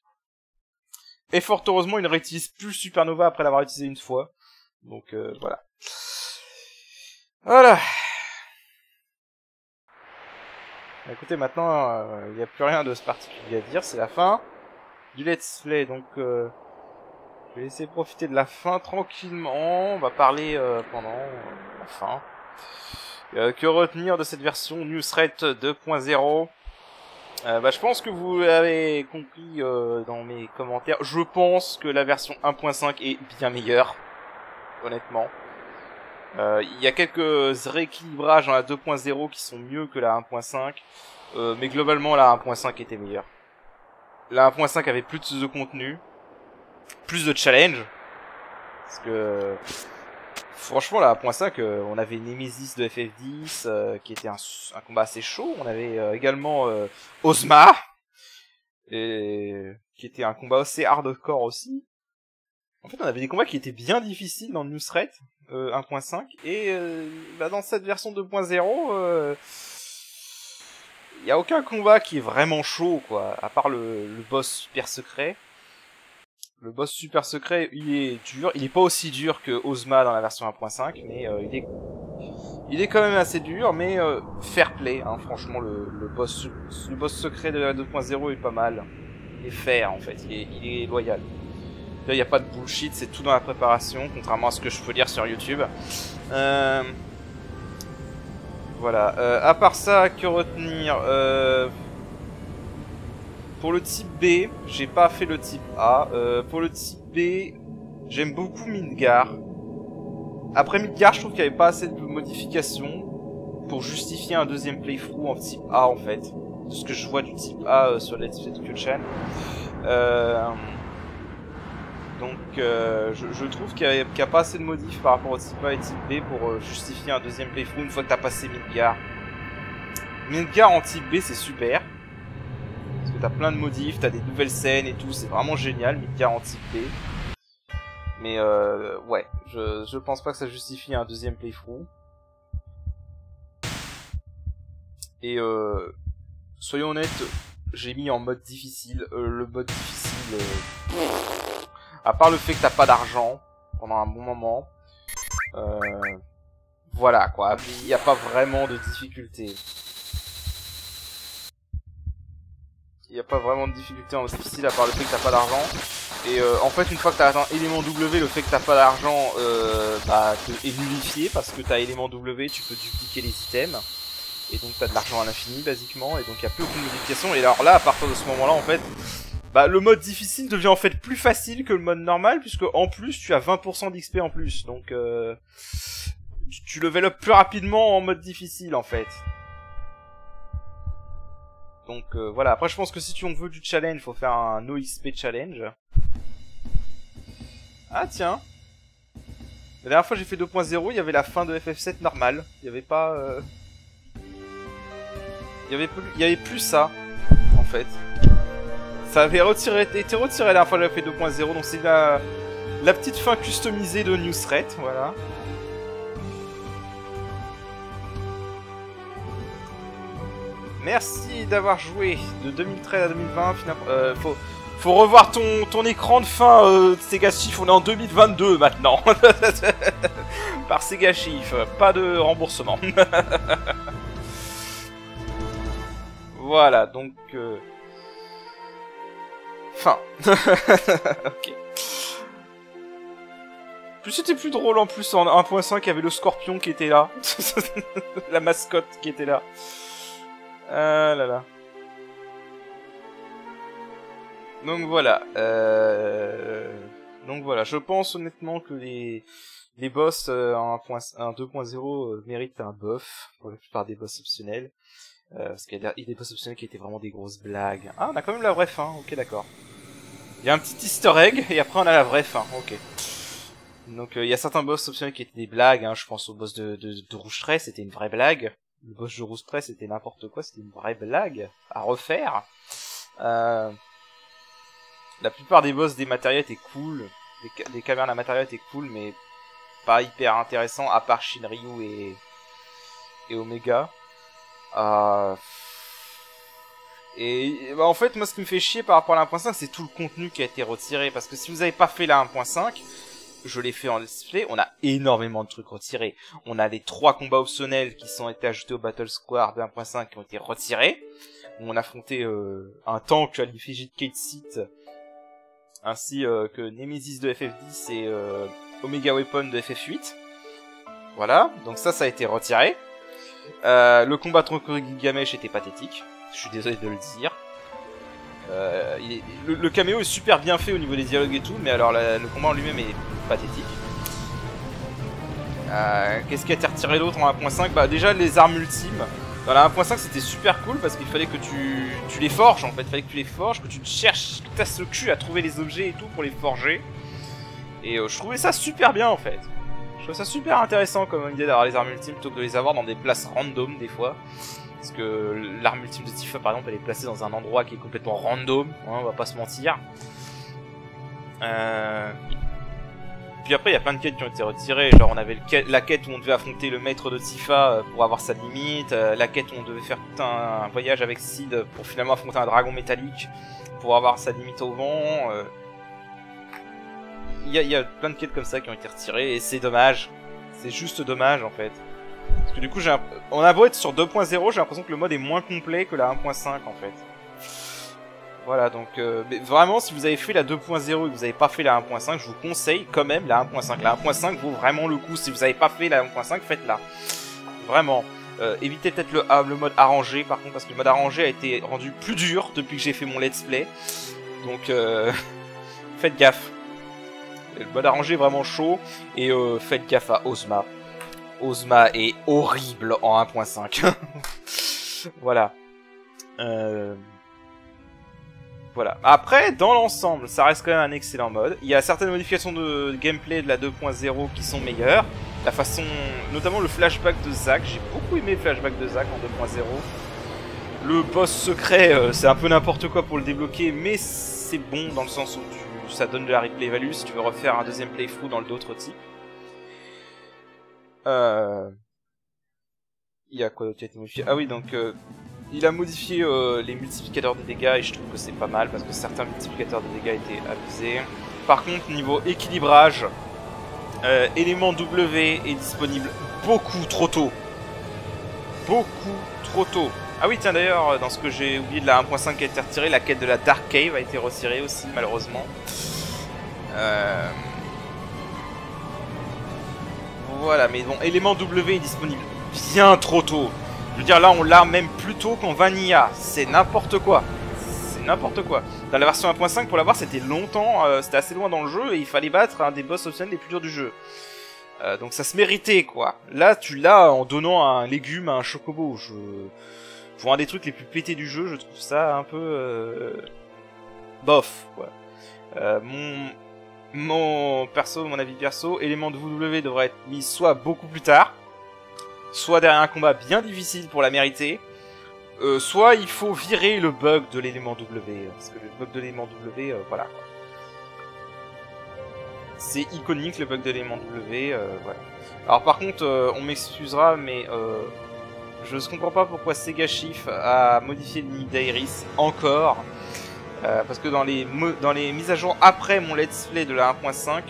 Et fort heureusement, il ne réutilise plus le Supernova après l'avoir utilisé une fois. Donc voilà. Voilà. Écoutez, maintenant, il n'y a plus rien de ce particulier à dire, c'est la fin du let's play, donc je vais laisser profiter de la fin tranquillement. On va parler pendant la fin. Que retenir de cette version Newsthread 2.0? Je pense que vous l'avez compris dans mes commentaires. Je pense que la version 1.5 est bien meilleure, honnêtement. Il y a quelques rééquilibrages dans la 2.0 qui sont mieux que la 1.5, mais globalement la 1.5 était meilleure. La 1.5 avait plus de contenu, plus de challenge, parce que franchement la 1.5 on avait Nemesis de FF10 qui était un combat assez chaud, on avait également Ozma, et qui était un combat assez hardcore aussi. En fait on avait des combats qui étaient bien difficiles dans Newsthread 1.5, et dans cette version 2.0 il y a aucun combat qui est vraiment chaud, quoi, à part le boss super secret. Le boss super secret, il est dur. Il est pas aussi dur que Ozma dans la version 1.5, mais il est quand même assez dur, mais fair play, hein, franchement, le boss secret de la 2.0 est pas mal. Il est fair, en fait, il est loyal. Là, il n'y a pas de bullshit, c'est tout dans la préparation, contrairement à ce que je peux lire sur YouTube. Voilà, à part ça, que retenir pour le type B, j'ai pas fait le type A. Pour le type B, j'aime beaucoup Midgar. Après Midgar, je trouve qu'il n'y avait pas assez de modifications pour justifier un deuxième playthrough en type A, en fait. De ce que je vois du type A sur Let's Play de Kyochan. Donc je trouve qu'il n'y a pas assez de modifs par rapport au type A et type B pour justifier un deuxième playthrough une fois que t'as passé Midgar. Midgar en type B c'est super. Parce que t'as plein de modifs, t'as des nouvelles scènes et tout, c'est vraiment génial Midgar en type B. Mais ouais, je pense pas que ça justifie un deuxième playthrough. Et soyons honnêtes, j'ai mis en mode difficile. Le mode difficile... à part le fait que t'as pas d'argent pendant un bon moment, voilà quoi, il n'y a pas vraiment de difficulté. Il n'y a pas vraiment de difficulté en difficile à part le fait que t'as pas d'argent. Et en fait une fois que t'as atteint élément W, le fait que t'as pas d'argent est nullifié parce que t'as élément W, tu peux dupliquer les items. Et donc t'as de l'argent à l'infini basiquement, et donc il n'y a plus aucune modification. Et alors là, à partir de ce moment-là en fait, le mode difficile devient en fait plus facile que le mode normal, puisque en plus tu as 20% d'XP en plus, donc tu level up plus rapidement en mode difficile en fait. Donc voilà, après je pense que si tu veux du challenge, faut faire un no XP challenge. Ah tiens, la dernière fois j'ai fait 2.0, il y avait la fin de FF7 normal, il y avait pas... Il y avait plus ça, en fait. Ça avait été retiré la dernière fois que j'avais fait 2.0, donc c'est la petite fin customisée de Newsthread, voilà. merci d'avoir joué de 2013 à 2020. Faut revoir ton écran de fin, Sega Chief. On est en 2022 maintenant. Par Sega Chief, pas de remboursement. Voilà, donc... Fin. Ok. Plus c'était plus drôle en plus en 1.5, il y avait le scorpion qui était là. La mascotte qui était là. Ah là là. Donc voilà. Donc voilà, je pense honnêtement que les boss en 2.0 méritent un buff pour la plupart des boss optionnels. Parce qu'il y a des boss optionnels qui étaient vraiment des grosses blagues. Ah, on a quand même la vraie fin, ok d'accord. Il y a un petit easter egg, et après on a la vraie fin, ok. Donc il y a certains boss optionnels qui étaient des blagues, hein. Je pense au boss de Rouge Trait, c'était une vraie blague. Le boss de Rouge Trait, c'était n'importe quoi, c'était une vraie blague à refaire. La plupart des boss des matériaux étaient cool, des cavernes à matériaux étaient cool, mais pas hyper intéressants, à part Shinryu et Omega. Et bah, en fait, moi ce qui me fait chier par rapport à la 1.5, c'est tout le contenu qui a été retiré, parce que si vous avez pas fait la 1.5, je l'ai fait en let's play, on a énormément de trucs retirés. On a les 3 combats optionnels qui sont été ajoutés au Battle Square de 1.5 qui ont été retirés. Où on affrontait un tank à l'effigie de Kate Sith, ainsi que Nemesis de FF10 et Omega Weapon de FF8. Voilà, donc ça a été retiré. Le combat contre Gilgamesh était pathétique, je suis désolé de le dire. Le caméo est super bien fait au niveau des dialogues et tout, mais alors le combat en lui-même est pathétique. Qu'est-ce qui a été retiré d'autre en 1.5? Bah déjà les armes ultimes. Dans la 1.5 c'était super cool parce qu'il fallait que tu les forges en fait, il fallait que tu les forges, que tu te cherches, que tu tasses le cul à trouver les objets et tout pour les forger. Et je trouvais ça super bien en fait. Je trouve ça super intéressant comme idée d'avoir les armes ultimes plutôt que de les avoir dans des places random des fois. Parce que l'arme ultime de Tifa par exemple elle est placée dans un endroit qui est complètement random, hein, on va pas se mentir. Puis après il y a plein de quêtes qui ont été retirées, genre on avait la quête où on devait affronter le maître de Tifa pour avoir sa limite, la quête où on devait faire tout un voyage avec Sid pour finalement affronter un dragon métallique pour avoir sa limite au vent. Il y a plein de quêtes comme ça qui ont été retirées et c'est dommage. C'est juste dommage en fait. Parce que du coup, on a beau être sur 2.0, j'ai l'impression que le mode est moins complet que la 1.5 en fait. Voilà, donc mais vraiment, si vous avez fait la 2.0 et que vous n'avez pas fait la 1.5, je vous conseille quand même la 1.5. La 1.5 vaut vraiment le coup. Si vous n'avez pas fait la 1.5, faites-la. Vraiment. Évitez peut-être le mode arrangé par contre, parce que le mode arrangé a été rendu plus dur depuis que j'ai fait mon let's play. Donc faites gaffe. Le mode arrangé est vraiment chaud. Et faites gaffe à Ozma. Ozma est horrible en 1.5. Voilà. Voilà. Après, dans l'ensemble, ça reste quand même un excellent mode. Il y a certaines modifications de gameplay de la 2.0 qui sont meilleures. La façon... Notamment le flashback de Zack. J'ai beaucoup aimé le flashback de Zack en 2.0. Le boss secret, c'est un peu n'importe quoi pour le débloquer, mais c'est bon dans le sens où ça donne de la replay value si tu veux refaire un deuxième playthrough dans d'autres types. Il y a quoi d'autre qui a été modifié? Ah oui, donc il a modifié les multiplicateurs de dégâts et je trouve que c'est pas mal parce que certains multiplicateurs de dégâts étaient abusés. Par contre, niveau équilibrage, élément W est disponible beaucoup trop tôt. Beaucoup trop tôt. Ah oui, tiens d'ailleurs, dans ce que j'ai oublié de la 1.5 qui a été retirée, la quête de la Dark Cave a été retirée aussi, malheureusement. Voilà, mais bon, élément W est disponible bien trop tôt. Je veux dire, là, on l'a même plus tôt qu'en Vanilla. C'est n'importe quoi. C'est n'importe quoi. Dans la version 1.5, pour l'avoir, c'était longtemps, c'était assez loin dans le jeu, et il fallait battre un des boss optionnels les plus durs du jeu. Donc ça se méritait, quoi. Là, tu l'as en donnant un légume à un chocobo. Pour un des trucs les plus pétés du jeu, je trouve ça un peu... bof, quoi. Mon avis perso, élément de W devrait être mis soit beaucoup plus tard, soit derrière un combat bien difficile pour la mériter, soit il faut virer le bug de l'élément W, parce que le bug de l'élément W, voilà. C'est iconique le bug de l'élément W, voilà. Alors par contre, on m'excusera, mais Je ne comprends pas pourquoi Sega Chief a modifié les limites d'Iris encore. Parce que dans les mises à jour après mon let's play de la 1.5,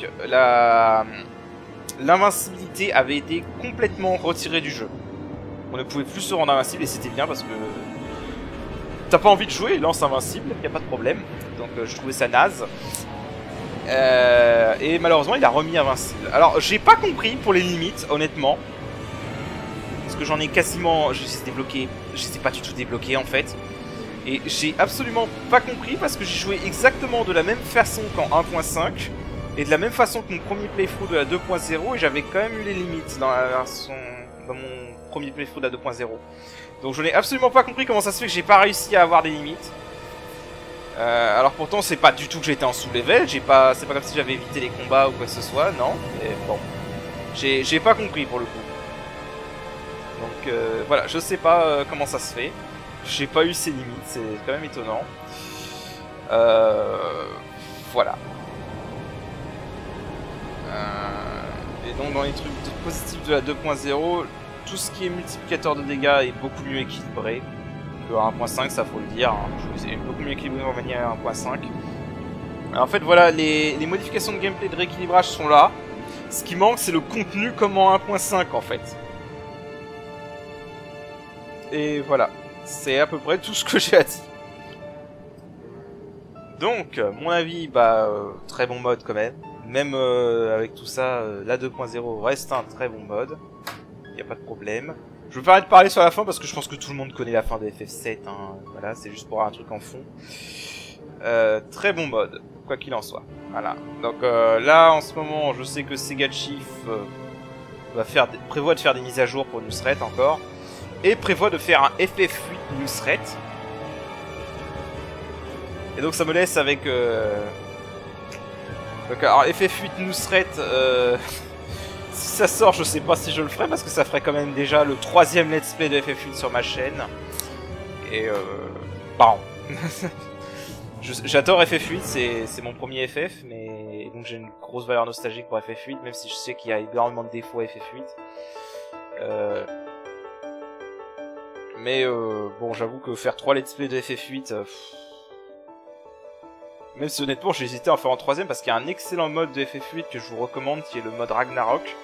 l'invincibilité avait été complètement retirée du jeu. On ne pouvait plus se rendre invincible et c'était bien parce que t'as pas envie de jouer, lance invincible, y a pas de problème. Donc je trouvais ça naze. Et malheureusement il a remis invincible. Alors j'ai pas compris pour les limites, honnêtement. Parce que j'en ai quasiment... Je sais pas du tout débloqué en fait. Et j'ai absolument pas compris parce que j'ai joué exactement de la même façon qu'en 1.5 et de la même façon que mon premier playthrough de la 2.0 et j'avais quand même eu les limites dans mon premier playthrough de la 2.0. Donc je n'ai absolument pas compris comment ça se fait que j'ai pas réussi à avoir des limites. Alors pourtant c'est pas du tout que j'étais en sous-level, c'est pas comme si j'avais évité les combats ou quoi que ce soit, non. Mais bon, j'ai pas compris pour le coup. Donc voilà, je sais pas comment ça se fait. J'ai pas eu ces limites, c'est quand même étonnant. Voilà. Et donc dans les trucs positifs de la 2.0, tout ce qui est multiplicateur de dégâts est beaucoup mieux équilibré que 1.5, ça faut le dire. Hein. C'est beaucoup mieux équilibré en Vanilla 1.5. En fait voilà, les modifications de gameplay de rééquilibrage sont là. Ce qui manque c'est le contenu comme en 1.5 en fait. Et voilà. C'est à peu près tout ce que j'ai à dire. Donc, mon avis, très bon mode quand même. Même avec tout ça, la 2.0 reste un très bon mode. Y a pas de problème. Je vais pas arrêter de parler sur la fin parce que je pense que tout le monde connaît la fin de FF7. Hein. Voilà, c'est juste pour avoir un truc en fond. Très bon mode, quoi qu'il en soit. Voilà. Donc là, en ce moment, je sais que Sega Chief prévoit de faire des mises à jour pour Nusret encore. Et prévoit de faire un FF8 Nusret. Et donc ça me laisse avec... Donc, alors FF8 Nusret, si ça sort, je sais pas si je le ferai, parce que ça ferait quand même déjà le 3e let's play de FF8 sur ma chaîne. Et bon. J'adore FF8, c'est mon premier FF, mais donc j'ai une grosse valeur nostalgique pour FF8, même si je sais qu'il y a énormément de défauts à FF8. Mais bon, j'avoue que faire 3 let's play de FF8, même si honnêtement j'ai hésité à en faire en 3ème parce qu'il y a un excellent mode de FF8 que je vous recommande, qui est le mode Ragnarok,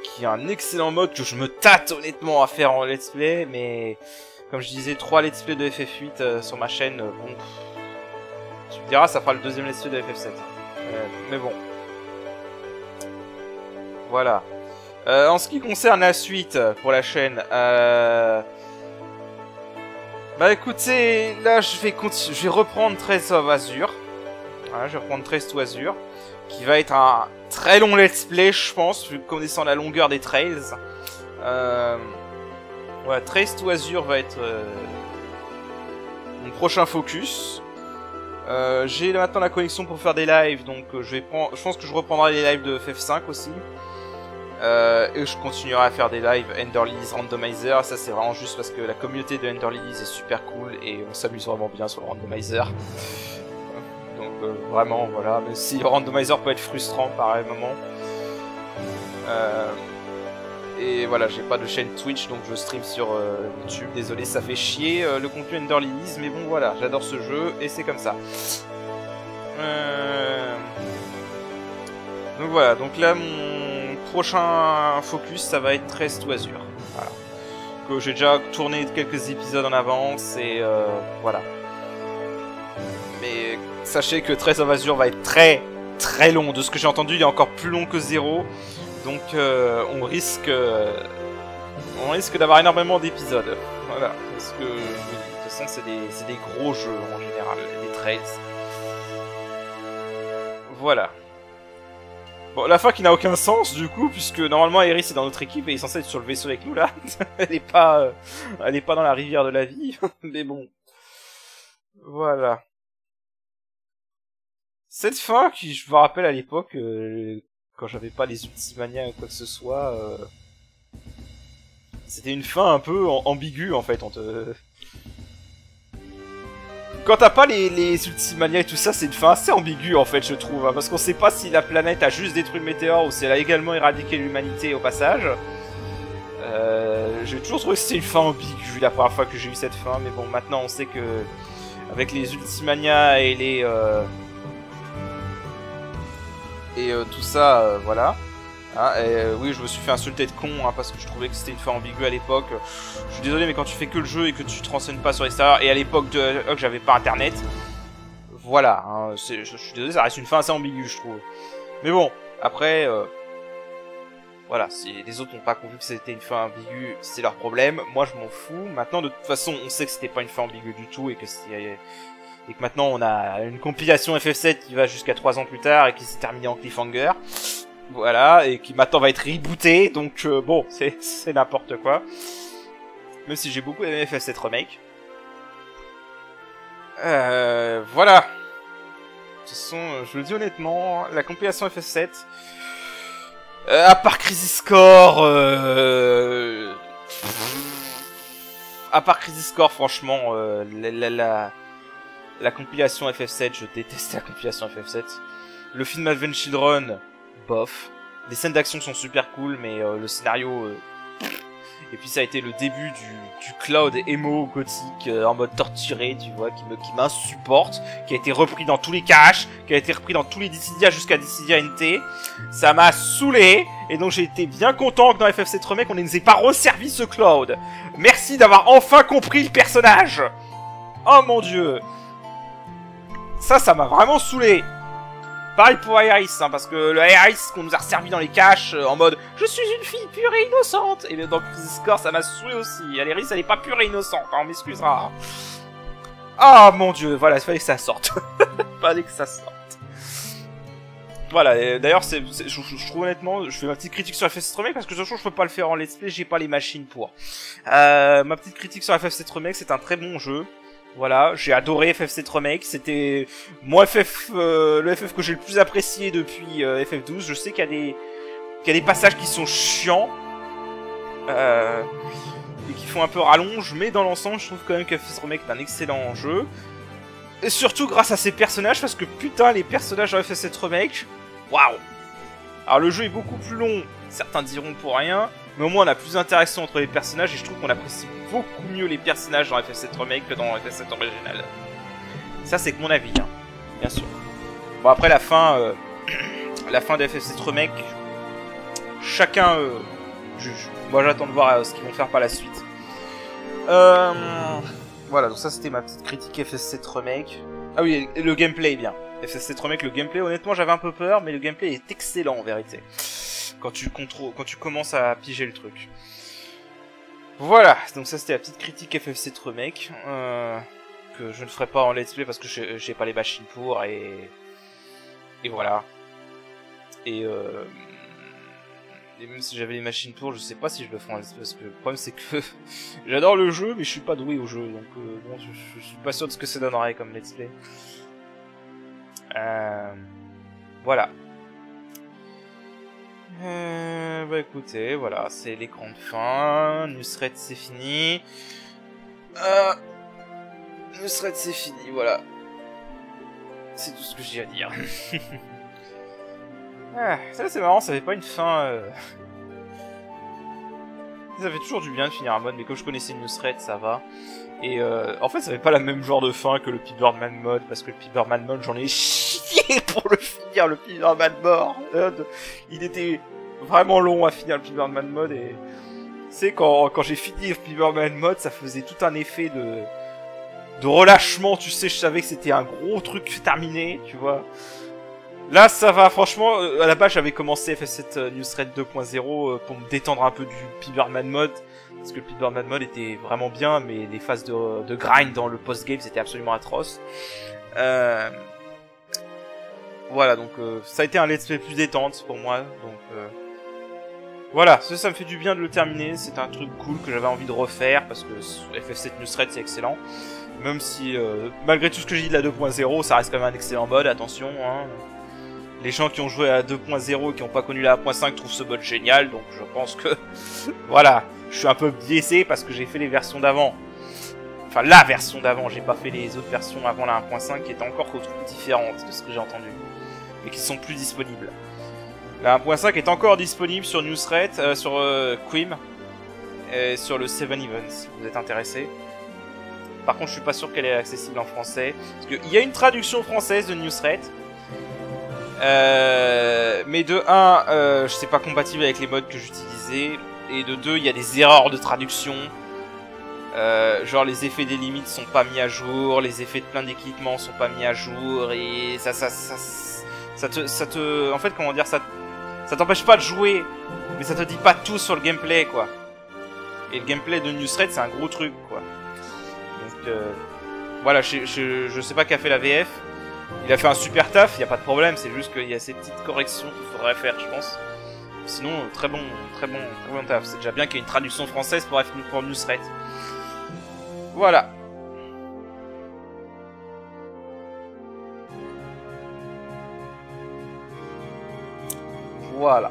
qui est un excellent mode que je me tâte honnêtement à faire en let's play, mais comme je disais, 3 let's play de FF8 sur ma chaîne, bon, tu me diras, ça fera le 2e let's play de FF7. Mais bon. Voilà. En ce qui concerne la suite pour la chaîne, bah écoutez, là je vais reprendre Trace of Azure. Voilà, je vais reprendre Trace to Azure, qui va être un très long let's play, je pense, vu connaissant la longueur des trails. Voilà, Trace to Azure va être mon prochain focus. J'ai maintenant la connexion pour faire des lives, donc je pense que je reprendrai les lives de FF5 aussi. Et je continuerai à faire des lives Ender Lilies Randomizer. Ça c'est vraiment juste parce que la communauté de Ender Lilies est super cool et on s'amuse vraiment bien sur le randomizer. Donc vraiment voilà, même si le randomizer peut être frustrant par un moment. Et voilà, j'ai pas de chaîne Twitch donc je stream sur YouTube. Désolé, ça fait chier le contenu Ender Lilies, mais bon voilà, j'adore ce jeu et c'est comme ça. Donc voilà, donc là mon prochain focus ça va être Trace to Azure. Voilà. Que j'ai déjà tourné quelques épisodes en avance et voilà. Mais sachez que Trace of Azure va être très très long. De ce que j'ai entendu, il est encore plus long que 0. Donc on risque d'avoir énormément d'épisodes. Voilà. Parce que de toute façon c'est des gros jeux en général, les Trails. Voilà. Bon, la fin qui n'a aucun sens du coup, puisque normalement Iris est dans notre équipe et est censée être sur le vaisseau avec nous là. Elle est pas dans la rivière de la vie, mais bon. Voilà. Cette fin qui, je me rappelle à l'époque, quand j'avais pas les Ultimania ou quoi que ce soit, c'était une fin un peu ambiguë en fait. Quand t'as pas les Ultimania et tout ça, c'est une fin assez ambiguë en fait, je trouve. Hein, parce qu'on sait pas si la planète a juste détruit le météore ou si elle a également éradiqué l'humanité au passage. j'ai toujours trouvé que c'était une fin ambiguë la première fois que j'ai eu cette fin, mais bon, maintenant on sait que avec les Ultimania et les tout ça, voilà. Hein, oui, je me suis fait insulter de con hein, parce que je trouvais que c'était une fin ambiguë à l'époque. Je suis désolé, mais quand tu fais que le jeu et que tu te renseignes pas sur l'extérieur, et à l'époque de j'avais pas internet, voilà. Hein, je suis désolé, ça reste une fin assez ambiguë, je trouve. Mais bon, après. Voilà, si les autres n'ont pas compris que c'était une fin ambiguë, c'est leur problème. Moi, je m'en fous. Maintenant, de toute façon, on sait que c'était pas une fin ambiguë du tout et que maintenant, on a une compilation FF7 qui va jusqu'à 3 ans plus tard et qui s'est terminée en cliffhanger. Voilà, et qui maintenant va être rebootée. Donc, bon, c'est n'importe quoi. Même si j'ai beaucoup aimé FF7 Remake. Voilà. De toute façon, je le dis honnêtement, la compilation FF7... à part Crisis Core, à part Crisis Core, franchement, la compilation FF7, je déteste la compilation FF7. Le film Advent Children, bof. Les scènes d'action sont super cool, mais le scénario... Et puis ça a été le début du Cloud emo gothique en mode torturé, tu vois, qui m'insupporte, qui a été repris dans tous les caches, qui a été repris dans tous les Dissidia jusqu'à Dissidia NT. Ça m'a saoulé, et donc j'ai été bien content que dans FF7 Remake on ne nous ait pas resservi ce Cloud. Merci d'avoir enfin compris le personnage. Oh mon dieu. Ça m'a vraiment saoulé. Pareil pour Aeris, hein, parce que le Aeris qu'on nous a resservi dans les caches en mode « Je suis une fille pure et innocente !» Et bien dans Crisis Core, ça m'a saoulé aussi. Aeris, elle est pas pure et innocente, hein, on m'excusera. Ah mon dieu, voilà, il fallait que ça sorte. Il fallait que ça sorte. Voilà, d'ailleurs, je trouve honnêtement, je fais ma petite critique sur FF7 Remake parce que de toute façon, je peux pas le faire en let's play, j'ai pas les machines pour. Ma petite critique sur FF7 Remake, c'est un très bon jeu. Voilà, j'ai adoré FF7 Remake, c'était moi le FF que j'ai le plus apprécié depuis FF12. Je sais qu'il y a des passages qui sont chiants et qui font un peu rallonge, mais dans l'ensemble, je trouve quand même que FF7 Remake est un excellent jeu. Et surtout grâce à ses personnages, parce que putain, les personnages dans FF7 Remake, waouh! Alors le jeu est beaucoup plus long, certains diront pour rien, mais au moins on a plus d'interaction entre les personnages et je trouve qu'on apprécie beaucoup mieux les personnages dans FF7 Remake que dans FF7 original. Ça c'est que mon avis, hein, bien sûr. Bon après la fin de FF7 Remake, chacun juge. Moi j'attends de voir ce qu'ils vont faire par la suite. Voilà, donc ça c'était ma petite critique FF7 Remake. Ah oui, le gameplay est bien. FF7 Remake, le gameplay, honnêtement j'avais un peu peur, mais le gameplay est excellent en vérité. Quand tu commences à piger le truc. Voilà, donc ça c'était la petite critique FF7 Remake, que je ne ferai pas en let's play parce que j'ai pas les machines pour, et voilà. Et même si j'avais les machines pour, je sais pas si je le ferai en let's play, parce que le problème c'est que j'adore le jeu, mais je suis pas doué au jeu, donc bon, je suis pas sûr de ce que ça donnerait comme let's play. Voilà. Bah écoutez, voilà, c'est l'écran de fin. Nusret c'est fini. Nusret c'est fini, voilà. C'est tout ce que j'ai à dire. Ça c'est marrant, ça fait pas une fin. Ça fait toujours du bien de finir un mode, mais comme je connaissais Nusret, ça va. Et en fait, ça fait pas la même genre de fin que le Piberman mode, parce que le Piberman mode, j'en ai chié pour le finir, le Piberman mode. Il était vraiment long à finir le Piberman mode, et c'est quand j'ai fini le Piberman mode, ça faisait tout un effet de relâchement, tu sais, je savais que c'était un gros truc terminé, tu vois. Là, ça va, franchement, à la base, j'avais commencé FF7 Nusret 2.0 pour me détendre un peu du Piberman mode, parce que le Piberman mode était vraiment bien, mais les phases de grind dans le post-game, c'était absolument atroce. Voilà, donc ça a été un let's play plus détente pour moi, donc voilà, ça me fait du bien de le terminer, c'est un truc cool que j'avais envie de refaire, parce que FF7 Nusret c'est excellent, même si, malgré tout ce que j'ai dit de la 2.0, ça reste quand même un excellent mode, attention, hein. Les gens qui ont joué à 2.0 et qui n'ont pas connu la 1.5 trouvent ce mode génial, donc je pense que, voilà, je suis un peu biaisé parce que j'ai fait les versions d'avant. Enfin, la version d'avant, j'ai pas fait les autres versions avant la 1.5 qui étaient encore différentes de ce que j'ai entendu. Et qui sont plus disponibles. La 1.5 est encore disponible sur Nusret, sur Quim. sur le 7-Even si vous êtes intéressé. Par contre, je suis pas sûr qu'elle est accessible en français. Parce qu'il y a une traduction française de Newsret. Mais de 1, je sais pas compatible avec les modes que j'utilisais. Et de 2, il y a des erreurs de traduction. Genre les effets des limites sont pas mis à jour, les effets de plein d'équipements sont pas mis à jour. Et ça te... En fait, comment dire, ça t'empêche pas de jouer. Mais ça te dit pas tout sur le gameplay, quoi. Et le gameplay de Newsret, c'est un gros truc, quoi. Donc, voilà, je sais pas qu'a fait la VF. Il a fait un super taf, y a pas de problème, c'est juste qu'il y a ces petites corrections qu'il faudrait faire, je pense. Sinon, très bon taf. C'est déjà bien qu'il y ait une traduction française pour Newsret. Voilà. Voilà.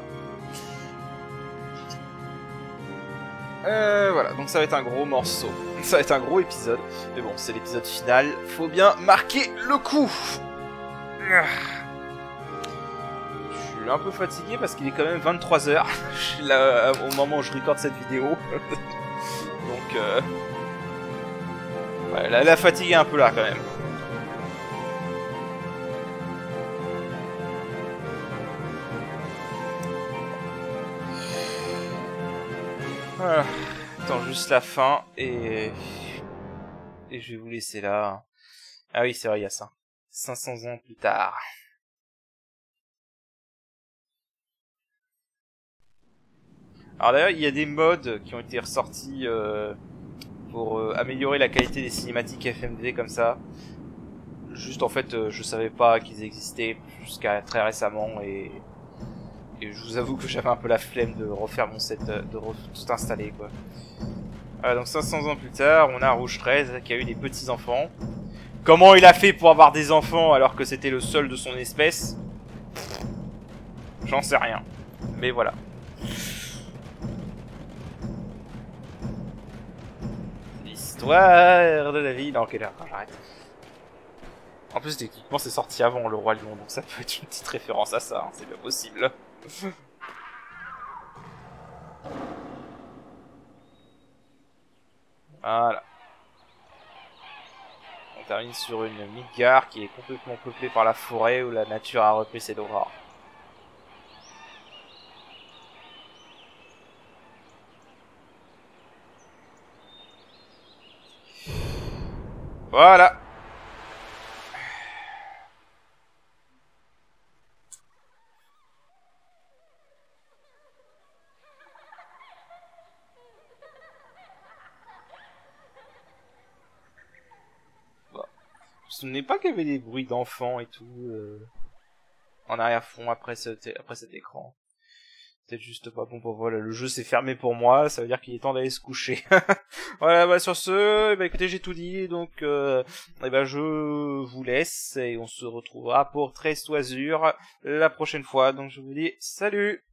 Voilà, donc ça va être un gros morceau. Ça va être un gros épisode. Mais bon, c'est l'épisode final. Faut bien marquer le coup. Je suis un peu fatigué parce qu'il est quand même 23 h. Je suis là au moment où je recorde cette vidéo. Donc, ouais, la fatigue est un peu là quand même. Voilà. Attends juste la fin et je vais vous laisser là. Ah oui, c'est vrai, il y a ça. 500 ans plus tard. Alors d'ailleurs, il y a des mods qui ont été ressortis pour améliorer la qualité des cinématiques FMV comme ça. Juste en fait, je savais pas qu'ils existaient jusqu'à très récemment et je vous avoue que j'avais un peu la flemme de refaire mon set, de tout installer, quoi. Donc 500 ans plus tard, on a Rouge 13 qui a eu des petits-enfants. Comment il a fait pour avoir des enfants alors que c'était le seul de son espèce? J'en sais rien. Mais voilà. L'histoire de la vie... Non, ok, d'accord, j'arrête. En plus, techniquement, c'est sorti avant Le Roi Lion, donc ça peut être une petite référence à ça, hein, c'est bien possible. Voilà. On termine sur une Midgard qui est complètement peuplée par la forêt où la nature a repris ses droits. Voilà. Je me souvenais pas qu'il y avait des bruits d'enfants et tout en arrière-fond après cet écran. Peut-être juste pas bon pour voilà, le jeu s'est fermé pour moi, ça veut dire qu'il est temps d'aller se coucher. Voilà, bah sur ce, bah écoutez, j'ai tout dit, donc bah, je vous laisse et on se retrouvera pour Tress Oisure la prochaine fois. Donc je vous dis salut.